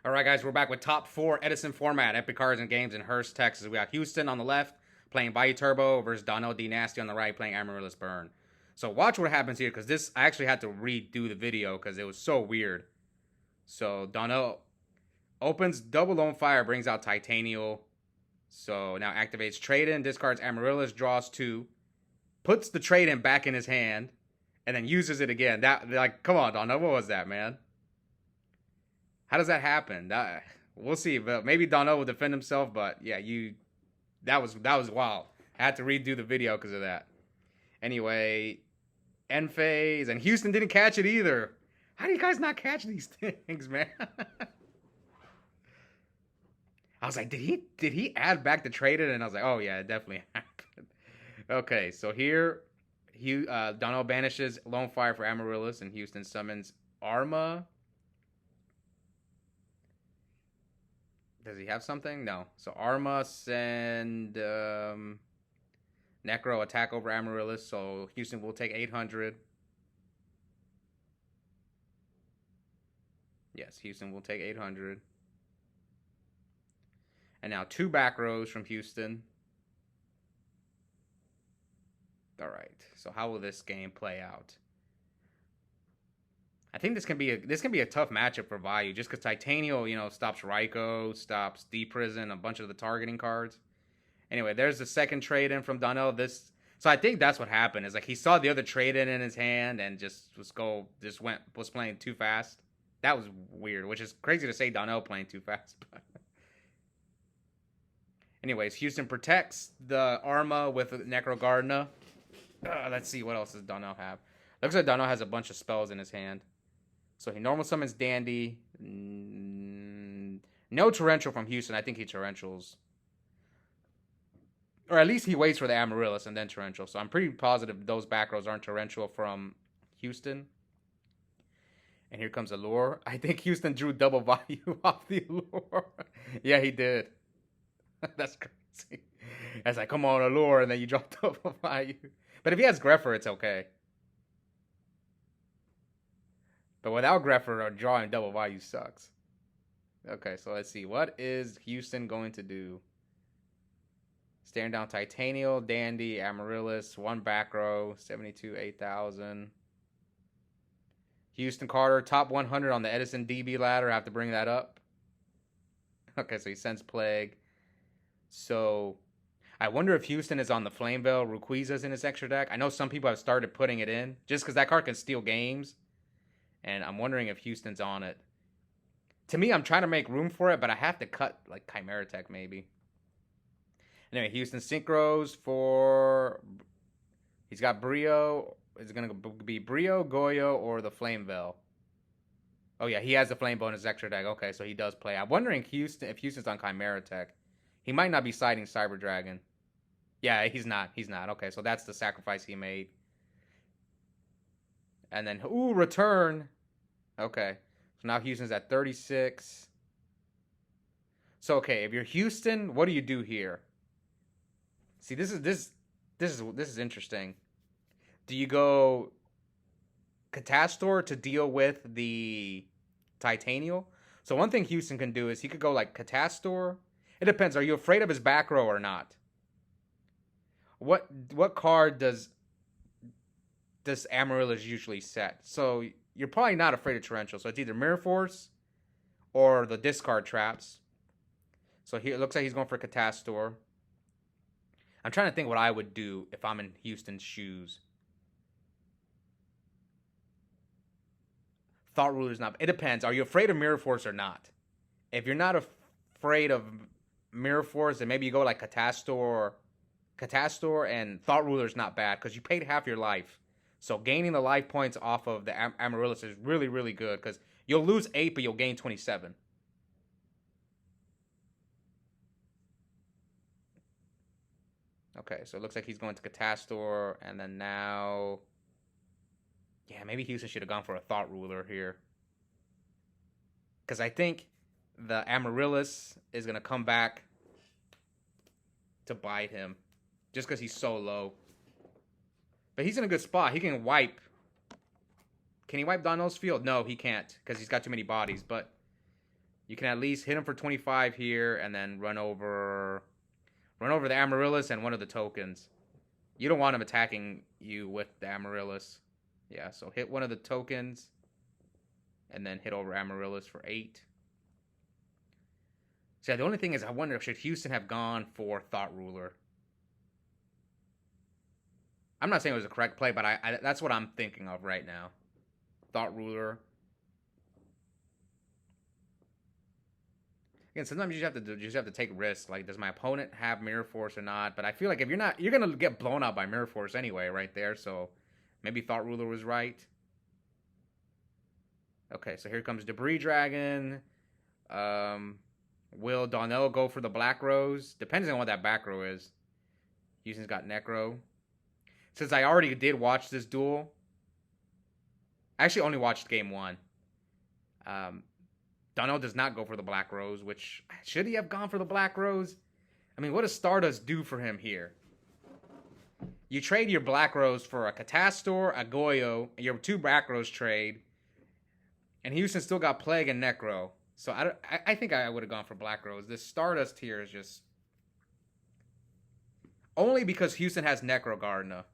All right, guys, we're back with top 4 Edison Format, Epic Cards and Games in Hurst, Texas. We got Houston on the left playing Vayu Turbo versus Donnell Dnasty on the right playing Amaryllis Burn. So watch what happens here, because this, I actually had to redo the video because it was so weird. So Donnell opens double lone fire, brings out Titanial. So now activates trade-in, discards Amaryllis, draws 2, puts the trade-in back in his hand, and then uses it again. Come on, Donnell, what was that, man? How does that happen? We'll see. But maybe Donnell will defend himself. But yeah, that was wild. I had to redo the video because of that. Anyway, end phase, and Houston didn't catch it either. How do you guys not catch these things, man? I was like, did he add back the traded? And I was like, oh yeah, it definitely happened. Okay, so here, Donnell banishes Lone Fire for Amaryllis, and Houston summons Arma. Does he have something? No. So Arma send Necro attack over Amaryllis. So Houston will take 800. Yes, Houston will take 800. And now 2 back rows from Houston. All right. So how will this game play out? I think this can be a tough matchup for Vayu, just because Titanial, stops Raikou, stops D-Prison, a bunch of the targeting cards. Anyway, there's the second trade-in from Donnell. So I think that's what happened. Is like he saw the other trade-in in his hand and was playing too fast. That was weird, which is crazy to say Donnell playing too fast. Anyways, Houston protects the Arma with Necro Gardener. Let's see, what else does Donnell have? Looks like Donnell has a bunch of spells in his hand. So he normal summons Dandy. No Torrential from Houston. I think he Torrentials. Or at least he waits for the Amaryllis and then Torrential. So I'm pretty positive those back rows aren't Torrential from Houston. And here comes Allure. I think Houston drew double Vayu off the Allure. Yeah, he did. That's crazy. It's like, come on, Allure, and then you draw double Vayu. But if he has Greffer, it's okay. But without Greffer, drawing double Vayu sucks. Okay, so let's see. What is Houston going to do? Staring down Titanial, Dandy, Amaryllis, 1 back row, 72, 8,000. Houston Carter, top 100 on the Edison DB ladder. I have to bring that up. Okay, so he sends Plague. So I wonder if Houston is on the Flame Veil. Rayquaza's in his extra deck. I know some people have started putting it in just because that card can steal games. And I'm wondering if Houston's on it. To me, I'm trying to make room for it, but I have to cut, like, Chimera Tech, maybe. Anyway, Houston Synchros for... He's got Brio. Is it going to be Brio, Goyo, or the Flame Veil? Oh, yeah, he has the Flame Veil in his extra deck. Okay, so he does play. I'm wondering if Houston's on Chimera Tech. He might not be siding Cyber Dragon. Yeah, he's not. He's not. Okay, so that's the sacrifice he made. And then, return. Okay. So now Houston's at 36. So, okay, if you're Houston, what do you do here? See, this is interesting. Do you go Catastor to deal with the Titanial? So one thing Houston can do is he could go like Catastor. It depends. Are you afraid of his back row or not? What card does Amaryllis usually set? So you're probably not afraid of Torrential. So it's either Mirror Force or the discard traps. So here it looks like he's going for Catastor. I'm trying to think what I would do if I'm in Houston's shoes. Thought Ruler's not. It depends. Are you afraid of Mirror Force or not? If you're not afraid of Mirror Force, then maybe you go like Catastor, and Thought Ruler's not bad because you paid half your life. So gaining the life points off of the Amaryllis is really, really good because you'll lose 8, but you'll gain 27. Okay, so it looks like he's going to Catastor, and then now... Yeah, maybe Houston should have gone for a Thought Ruler here. Because I think the Amaryllis is going to come back to bite him. Just because he's so low. But he's in a good spot. He can wipe. Can he wipe Donnell's field? No, he can't. Because he's got too many bodies. But You can at least hit him for 25 here, and then run over the Amaryllis and one of the tokens. You don't want him attacking you with the Amaryllis. Yeah, so hit one of the tokens, and then hit over Amaryllis for 8. So the only thing is, I wonder, should Houston have gone for Thought Ruler? I'm not saying it was a correct play, but that's what I'm thinking of right now. Thought Ruler. Again, sometimes you just have to take risks. Like, does my opponent have Mirror Force or not? But I feel like if you're gonna get blown out by Mirror Force anyway, right there. So maybe Thought Ruler was right. Okay, so here comes Debris Dragon. Will Donnell go for the Black Rose? Depends on what that back row is. Houston's got Necro. Since I already did watch this duel, I actually only watched game 1. Donnell does not go for the Black Rose, which, should he have gone for the Black Rose? I mean, what does Stardust do for him here? You trade your Black Rose for a Catastor, a Goyo, your 2 Black Rose trade, and Houston still got Plague and Necro. So I think I would have gone for Black Rose. This Stardust here is just... Only because Houston has Necro Gardener.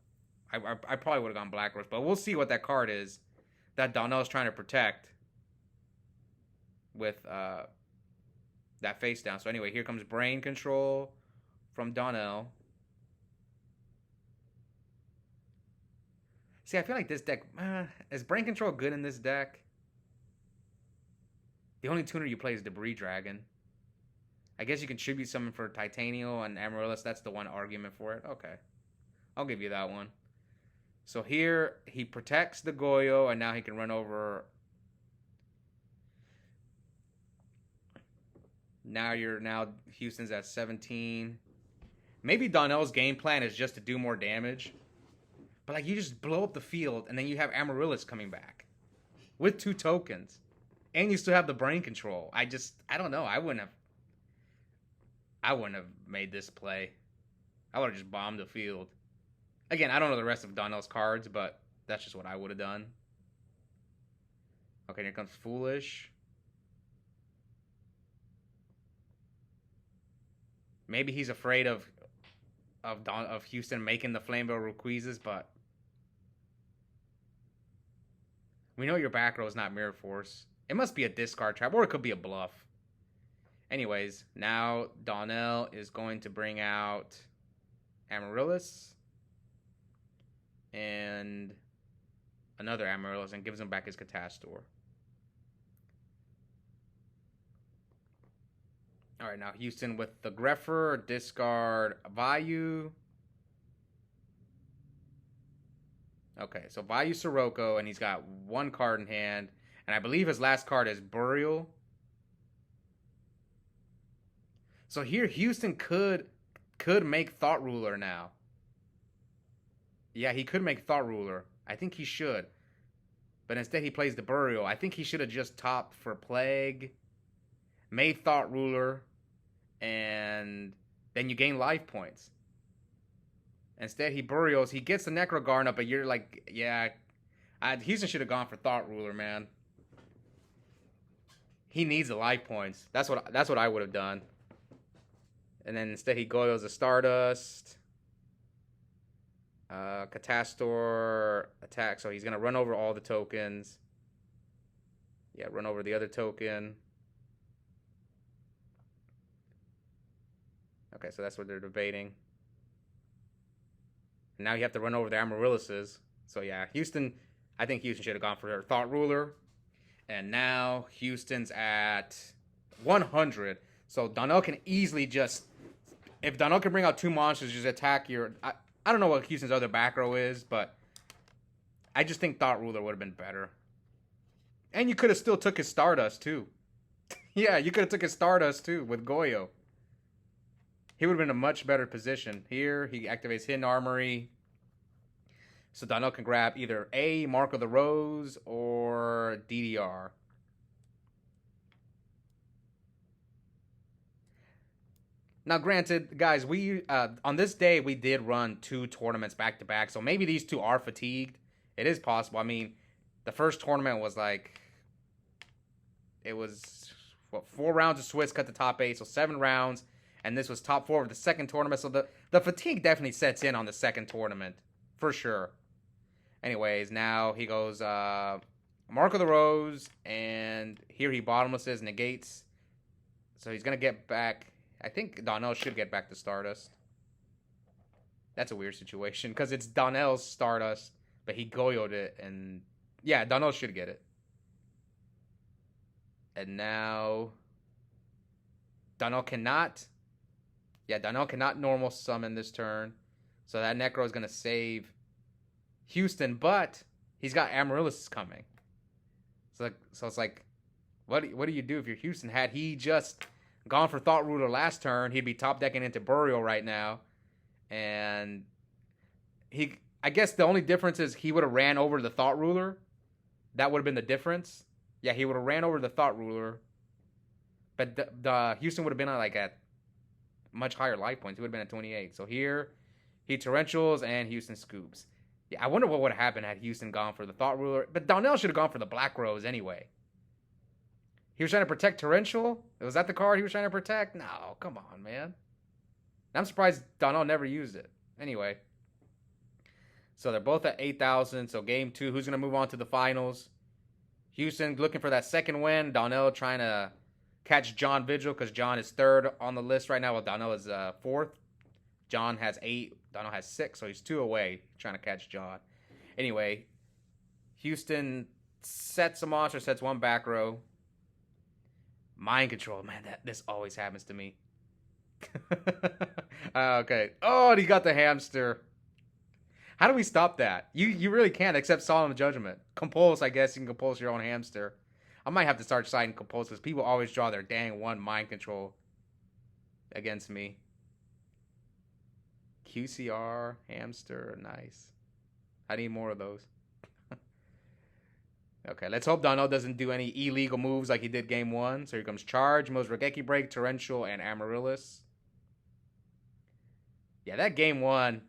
I probably would have gone Black Rose, but we'll see what that card is that Donnell's trying to protect with that face down. So anyway, here comes Brain Control from Donnell. See, I feel like this deck... is Brain Control good in this deck? The only tuner you play is Debris Dragon. I guess you can tribute summon for Titanial and Amaryllis. That's the one argument for it. Okay. I'll give you that one. So here, he protects the Goyo, and now he can run over... Now Houston's at 17. Maybe Donnell's game plan is just to do more damage. But like, you just blow up the field, and then you have Amaryllis coming back. With 2 tokens. And you still have the Brain Control. I don't know. I wouldn't have made this play. I would have just bombed the field. Again, I don't know the rest of Donnell's cards, but that's just what I would have done. Okay, here comes Foolish. Maybe he's afraid of Houston making the Flameville Rayquazas, but we know your back row is not Mirror Force. It must be a discard trap, or it could be a bluff. Anyways, now Donnell is going to bring out Amaryllis and another Amaryllis and gives him back his Catastor. Alright, now Houston with the Greffer, discard Vayu. Okay, so Vayu Sirocco, and he's got 1 card in hand. And I believe his last card is Burial. So here, Houston could make Thought Ruler now. Yeah, he could make Thought Ruler. I think he should. But instead he plays the Burial. I think he should have just topped for Plague, made Thought Ruler, and then you gain life points. Instead he Burials. He gets the Necro Garden up, but you're like, yeah, Houston should have gone for Thought Ruler, man. He needs the life points. That's what I would have done. And then instead he goes a Stardust. Catastor attack. So he's going to run over all the tokens. Yeah, run over the other token. Okay, so that's what they're debating. And now you have to run over the Amaryllises. So yeah, I think Houston should have gone for Thought Ruler. And now Houston's at 100. So Donnell can easily just... If Donnell can bring out 2 monsters, just attack your... I don't know what Houston's other back row is, but I just think Thought Ruler would have been better. And you could have still took his Stardust, too. Yeah, you could have took his Stardust, too, with Goyo. He would have been in a much better position. Here, he activates Hidden Armory. So Donnell can grab either A, Mark of the Rose, or DDR. Now, granted, guys, we on this day, we did run 2 tournaments back-to-back, so maybe these 2 are fatigued. It is possible. I mean, the first tournament was like... It was what, 4 rounds of Swiss cut the top 8, so 7 rounds. And this was top 4 of the second tournament. So the fatigue definitely sets in on the second tournament. For sure. Anyways, now he goes Mark of the Rose. And here he bottomlesses, negates. So he's going to get back. I think Donnell should get back to Stardust. That's a weird situation. Because it's Donnell's Stardust. But he Goyoed it. And yeah, Donnell should get it. And now Donnell cannot. Yeah, Donnell cannot normal summon this turn. So that Necro is going to save Houston, but he's got Amaryllis coming. So it's like, what do you do if you're Houston? Had he just gone for Thought Ruler last turn, he'd be top decking into Burial right now. And I guess the only difference is he would have ran over the Thought Ruler. That would have been the difference. Yeah, he would have ran over the Thought Ruler. But the Houston would have been at much higher life points. He would have been at 28. So here, he Torrentials and Houston scoops. Yeah, I wonder what would have happened had Houston gone for the Thought Ruler. But Donnell should have gone for the Black Rose anyway. He was trying to protect Torrential? Was that the card he was trying to protect? No, come on, man. I'm surprised Donnell never used it. Anyway. So they're both at 8,000. So game 2, who's going to move on to the finals? Houston looking for that second win. Donnell trying to catch John Vigil because John is 3rd on the list right now while Donnell is 4th. John has 8. Donnell has 6, so he's 2 away trying to catch John. Anyway, Houston sets a monster, sets 1 back row. Mind control. Man, this always happens to me. Okay. Oh, and he got the hamster. How do we stop that? You really can't, except Solemn Judgment. Compulse, I guess you can compulse your own hamster. I might have to start citing compulse because people always draw their dang 1 mind control against me. QCR, hamster, nice. I need more of those. Okay, let's hope Donnell doesn't do any illegal moves like he did game 1. So here comes Charge, Mo's Regeki Break, Torrential, and Amaryllis. Yeah, that game 1.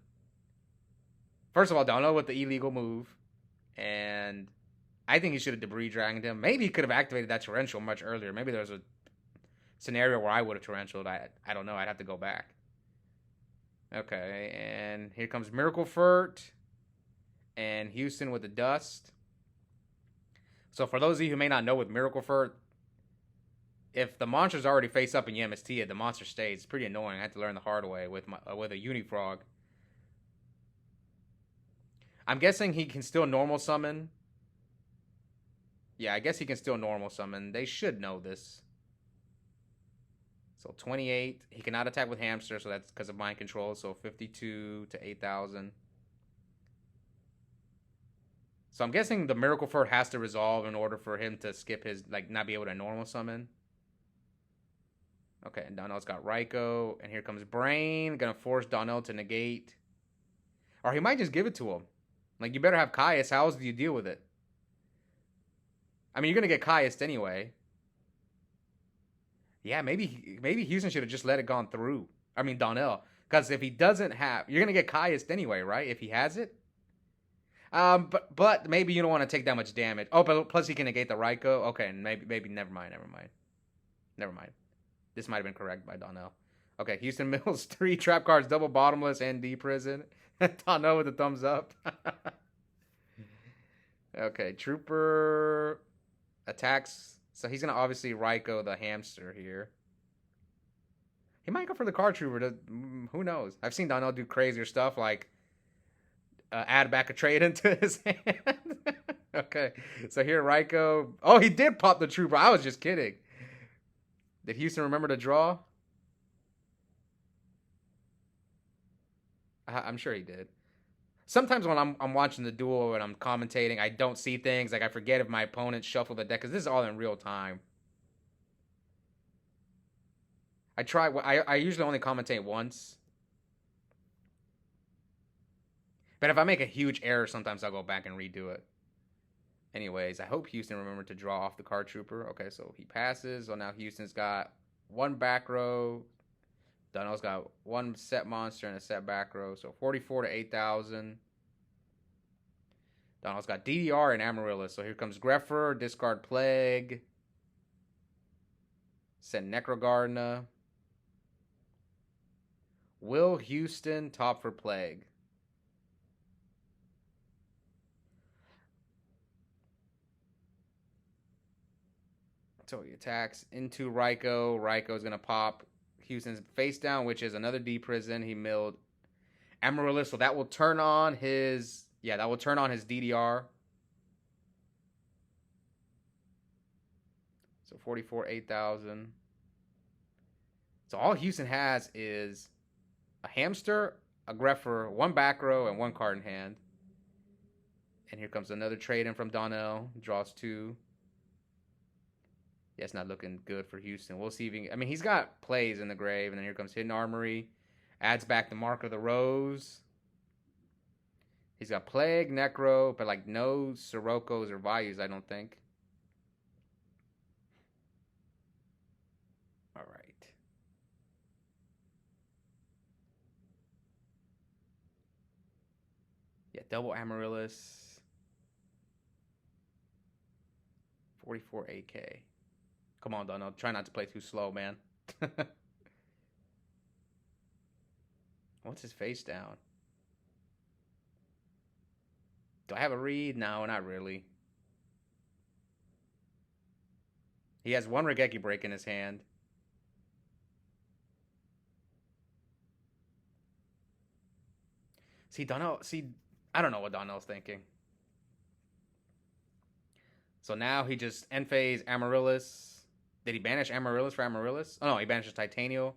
First of all, Donnell with the illegal move. And I think he should have Debris Dragoned him. Maybe he could have activated that Torrential much earlier. Maybe there was a scenario where I would have Torrentialed. I don't know. I'd have to go back. Okay, and here comes Miracle Furt. And Houston with the Dust. So for those of you who may not know with Miracle Furt, if the monster's already face up in MST, the monster stays. It's pretty annoying. I had to learn the hard way with a Unifrog. I'm guessing he can still normal summon. Yeah, I guess he can still normal summon. They should know this. So 28. He cannot attack with hamster, so that's because of mind control. So 52 to 8,000. So I'm guessing the Miracle Furt has to resolve in order for him to skip his, not be able to normal summon. Okay, and Donnell's got Raikou. And here comes Brain. Gonna force Donnell to negate. Or he might just give it to him. You better have Caius. How else do you deal with it? I mean, you're going to get Caius anyway. Yeah, maybe Houston should have just let it gone through. I mean, Donnell. Because if he doesn't have... You're going to get Caius anyway, right? If he has it. But maybe you don't want to take that much damage. Oh, but plus he can negate the Raikou. Okay, maybe never mind. This might have been correct by Donnell. Okay, Houston mills 3 trap cards, double bottomless, and D prison. Donnell with the thumbs up. Okay, Trooper attacks. So he's going to obviously Raikou the hamster here. He might go for the card Trooper. Who knows? I've seen Donnell do crazier stuff like add back a trade into his hand. Okay, so here Raikou. Oh, he did pop the Trooper. I was just kidding. Did Houston remember to draw? I'm sure he did. Sometimes when I'm watching the duel and I'm commentating, I don't see things. I forget if my opponent shuffled the deck because this is all in real time. I usually only commentate once. But if I make a huge error, sometimes I'll go back and redo it. Anyways, I hope Houston remembered to draw off the card Trooper. Okay, so he passes. So now Houston's got 1 back row. Donnell's got 1 set monster and a set back row. So 44 to 8,000. Donnell's got DDR and Amaryllis. So here comes Greffer. Discard Plague. Send Necrogardna. Will Houston top for Plague? So he attacks into Raikou. Raikou's going to pop Houston's face down, which is another D prison. He milled Amaryllis, so that will turn on his... Yeah, that will turn on his DDR. So 44, 8,000. So all Houston has is a Hamster, a Greffer, one back row, and one card in hand. And here comes another trade-in from Donnell. Draws 2. Yeah, it's not looking good for Houston. We'll see if he can... I mean, he's got plays in the grave. And then here comes Hidden Armory. Adds back the Mark of the Rose. He's got Plague, Necro, but like no Sirokkos or Vayus, I don't think. All right. Yeah, double Amaryllis. 44 AK. Come on, Donnell. Try not to play too slow, man. What's his face down? Do I have a read? No, not really. He has one Regeki break in his hand. See, Donnell... See, I don't know what Donnell's thinking. So now he just end phase Amaryllis. Did he banish Amaryllis for Amaryllis? Oh, no, he banishes Titanial.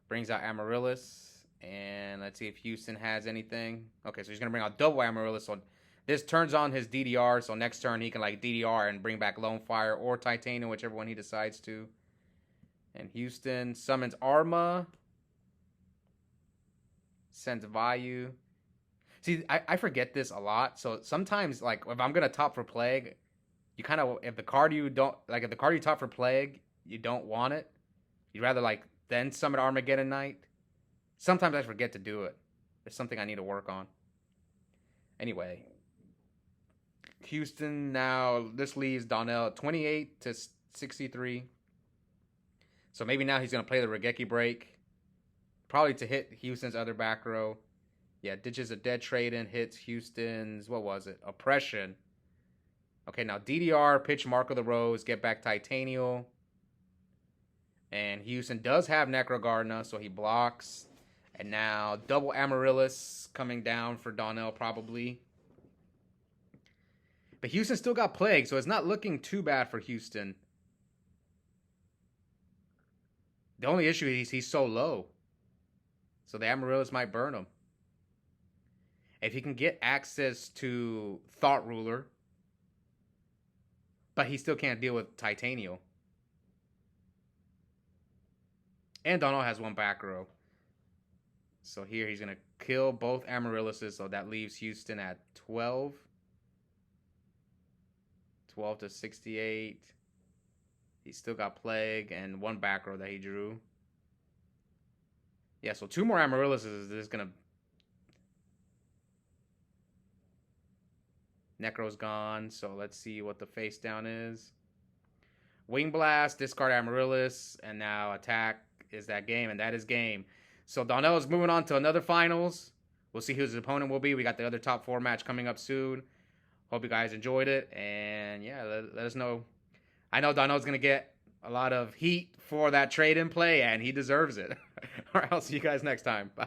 Brings out Amaryllis. And let's see if Houston has anything. Okay, so he's going to bring out double Amaryllis. So this turns on his DDR. So next turn he can like DDR and bring back Lone Fire or Titanium, whichever one he decides to. And Houston summons Arma. Sends Vayu. See, I forget this a lot. So sometimes, like, if I'm going to top for Plague, you kind of, if the card you don't, like, if the card you top for Plague, you don't want it, you'd rather, like, then summon Armageddon Knight. Sometimes I forget to do it. There's something I need to work on. Anyway. Houston now, this leaves Donnell 28 to 63. So maybe now he's going to play the Regeki break. Probably to hit Houston's other back row. Yeah, ditches a dead trade-in, hits Houston's, what was it? Oppression. Okay, now DDR, pitch Mark of the Rose, get back Titanial. And Houston does have Necrogardna, so he blocks. And now double Amaryllis coming down for Donnell probably. But Houston still got Plague, so it's not looking too bad for Houston. The only issue is he's so low. So the Amaryllis might burn him. If he can get access to Thought Ruler, but he still can't deal with Titanial. And Donnell has one back row. So here he's going to kill both Amaryllises, so that leaves Houston at 12. 12 to 68. He's still got Plague and one back row that he drew. Yeah, so two more Amaryllises is going to... Necro's gone, so let's see what the face down is. Wing Blast, discard Amaryllis, and now attack is that game, and that is game. So Donnell is moving on to another finals. We'll see who his opponent will be. We got the other top 4 match coming up soon. Hope you guys enjoyed it, and yeah, let us know. I know Donnell's going to get a lot of heat for that trade-in play, and he deserves it. All right, I'll see you guys next time. Bye.